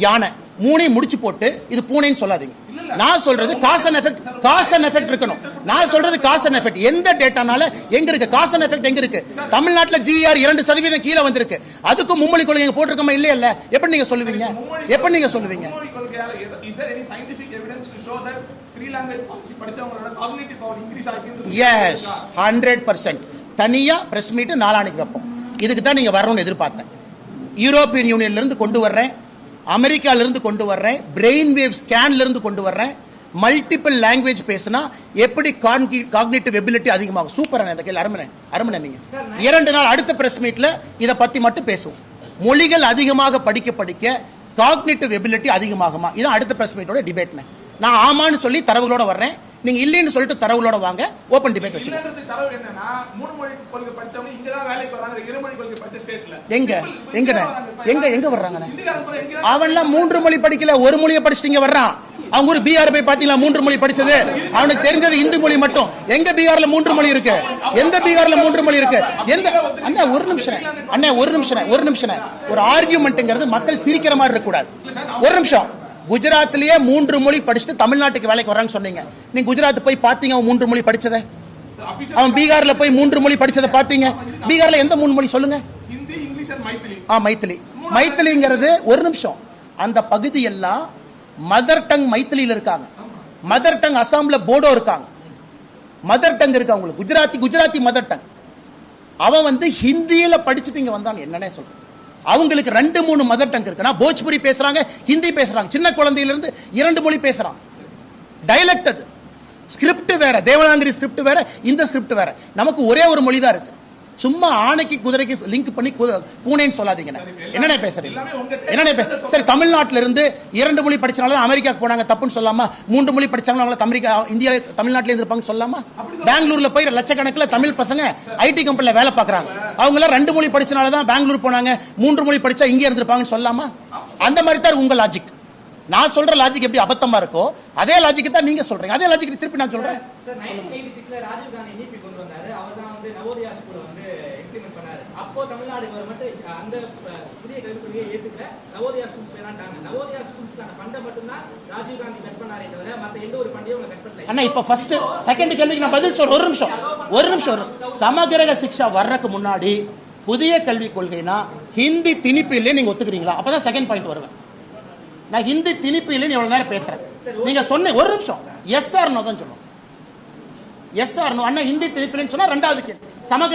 யானை மூணையும் முடிச்சு போட்டு இது பூனைன்னு சொல்லாதீங்க. நான் சொல்றது காஸ் அண்ட் எஃபெக்ட் இருக்கணும். நான் சொல்றது காஸ் அண்ட் எஃபெக்ட். எந்த டேட்டானால எங்க இருக்கு காஸ் அண்ட் எஃபெக்ட்? எங்க இருக்கு? தமிழ்நாட்டுல ஜிஆர் 2% கீழே வந்திருக்கு. அதுக்கும் மும்மொழி கொள்கை போட்டிருக்கோமா இல்லையா? எப்படி நீங்க சொல்லுவீங்க? எப்படி நீங்க சொல்லுவீங்க? Yes, 100%. தனியா பிரஸ் மீட் நாளானிக்கு வைப்போம். இதுக்கு தான் நீங்க வரணும்னு எதிர்பார்த்தேன். யூரோப்பியன் யூனியன்ல இருந்து கொண்டு வர்றேன், அமெரிக்கால இருந்து கொண்டு வர்றேன், பிரெயின் வேவ் ஸ்கேன்ல இருந்து கொண்டு வர்றேன். மல்டிபிள் லாங்குவேஜ் பேசினா எப்படி காக்னிட்டிவ் எபிலிட்டி அதிகமாகும். சூப்பரான இந்த கேள்வி அருமனை. நீங்க 2 நாள் அடுத்த பிரஸ் மீட்ல இதை பத்தி மட்டும் பேசுவோம். மொழிகள் அதிகமாக படிக்க காக்னிட்டிவ் எபிலிட்டி அதிகமாகுமா? இதான் அடுத்த பிரஸ் மீட்டோட டிபேட்னு. நான் ஆமான்னு சொல்லி தரவுகளோட வர்றேன், நீங்க இல்லைன்னு சொல்லிட்டு தரவுகளோட வாங்க, ஓபன் டிபேட் வச்சுக்கோங்க. எங்க வர்றாங்க? அவன்லாம் 3 மொழி படிக்கல, 1 மொழியை படிச்சுட்டு வர்றான். அவங்க ஒரு பீகார் போய் பாத்தீங்களா 3 மொழி படிச்சது? அவனுக்கு தெரிஞ்சது இந்தி மொழி மட்டும். எங்க பீகார்ல 3 மொழி இருக்கு? எந்த பீகார்ல 3 மொழி இருக்கு? எந்த அண்ணா ஒரு நிமிஷம். ஒரு ஆர்கியூமெண்ட்ங்கிறது மக்கள் சிரிக்கிற மாதிரி இருக்க கூடாது. ஒரு நிமிஷம். குஜராத்லயே 3 மொழி படிச்சுட்டு தமிழ்நாட்டுக்கு வேலைக்கு வர்றான்னு சொன்னீங்க. நீங்க குஜராத் போய் பாத்தீங்க அவன் 3 மொழி படிச்சதை? அவன் பீகார்ல போய் 3 மொழி படிச்சதை பாத்தீங்க? பீகார்ல எந்த 3 மொழி சொல்லுங்க? மைத்திலிங்கிறது ஒரு நிமிஷம். அந்த பகுதி எல்லாம் மதர் டங் மைத்திலியில இருக்காங்க. மதர் டங் அசாம்ல போடோ இருக்காங்க. மதர் டங் இருக்கு அவங்களுக்கு. Gujarati mother tongue. அவன் ஹிந்தியில படிச்சுட்டு இங்க வந்தான். என்னன்னே சொல்றேன். அவங்களுக்கு 2-3 மதர் டங் இருக்கு. போஜ்புரி பேசுறாங்க, ஹிந்தி பேசுறாங்க. சின்ன குழந்தையில இருந்து 2 மொழி பேசுறான். டைலக்ட் அது. ஸ்கிரிப்ட் வேற, தேவநாகரி ஸ்கிரிப்ட் வேற, இந்த ஸ்கிரிப்ட் வேற. நமக்கு ஒரே ஒரு மொழி தான் இருக்கு. சும்மா ஆணைக்கு குதிரைக்கு லிங்க் பண்ணி பூனைன்னு சொல்லாதீங்க. என்னென்ன பேசுறீங்க? சரி, தமிழ்நாட்டில இருந்து 2 மொழி படிச்சனால அமெரிக்காக்கு போனாங்க தப்புன்னு சொல்லாமா? 3 மொழி படிச்சாங்க இந்தியா தமிழ்நாட்டில இருப்பாங்க சொல்லாமா? பெங்களூர்ல போய் லட்சக்கணக்கில் தமிழ் பசங்க ஐடி கம்பெனில வேலை பார்க்கறாங்க. அவங்க எல்லாம் 2 மொழி படிச்சனால தான் பெங்களூர் போனாங்க. 3 மொழி படிச்சா இங்கே இருந்திருப்பாங்கன்னு சொல்லாமா? அந்த மாதிரி தான் உங்க லாஜிக். நான் சொல்ற லாஜிக் எப்படி அபத்தமா இருக்கோ அதே லாஜிக் தான் நீங்க சொல்றீங்க. அதே லாஜிக் திருப்பி நான் சொல்றேன். அப்போ தமிழ்நாடு கவர்மெண்ட் அந்த புதிய கல்விக் கொள்கையை ஏத்துக்கல. நவோதயா ஸ்கூல்ஸ் வேணாட்டாங்க. நவோதயா ஸ்கூல்ஸ்க்கான ஃபண்டை மட்டும் தான் ராஜீவ் காந்தி கட் பண்ணாரே தவிர மத்த எந்த ஒரு ஃபண்டையும் அவங்க கட் பண்ணல. அண்ணா இப்ப ஃபர்ஸ்ட் செகண்ட் கேள்விக்கு நான் பதில் சொல்றேன். ஒரு நிமிஷம். சமகிரக சிக்ஷா வர்றதுக்கு முன்னாடி புதிய கல்விக் கொள்கைனா ஹிந்தி திணிப்பு இல்லையே நீங்க ஒத்துக்கிறீங்களா? அப்பதான் செகண்ட் பாயிண்ட் வருவேன். நான் ஹிந்தி திணிப்பு இல்லைன்னு எவ்வளவு நேரம் பேசுறேன். நீங்க சொன்ன ஒரு நிமிஷம் எஸ் ஆர் நோ தான் சொல்லணும். Yes or no. அண்ணா ஹிந்தி திணிப்பு இல்லைன்னு சொன்னா 2வது கேள்வி சமகிர